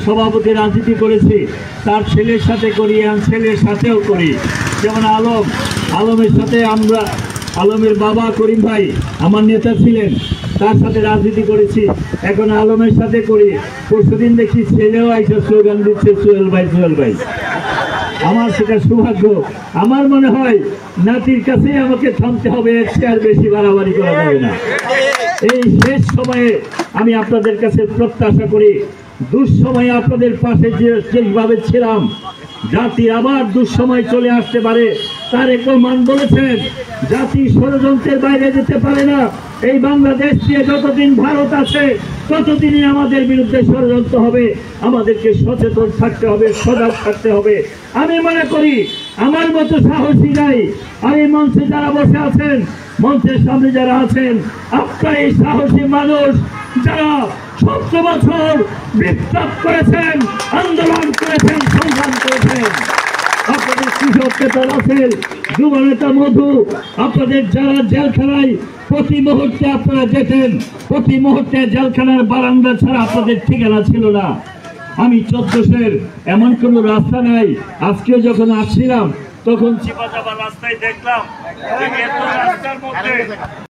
সভাপতি রাজনীতি করেছি, তার ছেলের সাথে করি, ছেলের সাথেও করি। যেমন আলমের সাথে আমরা, আলমের বাবা করিম ভাই আমার নেতা ছিলেন, তার সাথে রাজনীতি করেছি, এখন আলমের সাথে করি। পরশুদিন দেখি ছেলেও আইসা স্লোগান দিচ্ছে সোহেল ভাই, সোহেল ভাই। আমার সেটা সৌভাগ্য। আমার মনে হয় নাতির কাছেই আমাকে থামতে হবে, এর চেয়ে আর বেশি বাড়াবাড়ি করা যাবে না। এই শেষ সময়ে আমি আপনাদের কাছে প্রত্যাশা করি, দুঃসময়ে আপনাদের পাশে যেভাবে ছিলাম, জাতি আবার দুঃসময় চলে আসতে পারে। তারেক রহমান বলেছেন, জাতি ষড়যন্ত্রের বাইরে যেতে পারে না। এই বাংলাদেশ দিয়ে যতদিন ভারত আছে ততদিনই আমাদের বিরুদ্ধে ষড়যন্ত্র হবে। আমাদেরকে সচেতন থাকতে হবে, সজাগ থাকতে হবে। আমি মনে করি আমার মতো সাহসী নাই, আর এই মঞ্চে যারা বসে আছেন, মঞ্চের সামনে যারা আছেন, আপনারা এই সাহসী মানুষ যারা 17 বছর বিপ্লব করেছেন, আন্দোলন করেছেন, সংগ্রাম করেছেন। আপনাদের কৃষক নেতা রাসেল, যুব নেতা মধু, আপনাদের যারা জেলখানায় প্রতি মুহূর্তে আপনারা যেতেন, প্রতি মুহূর্তে জেলখানার বারান্দা ছাড়া আপনাদের ঠিকানা ছিল না। আমি 1400-এর এমন কোনো রাস্তা নাই। আজকেও যখন আসছিলাম তখন চিপা চাপা রাস্তায় দেখলাম রাস্তার মধ্যে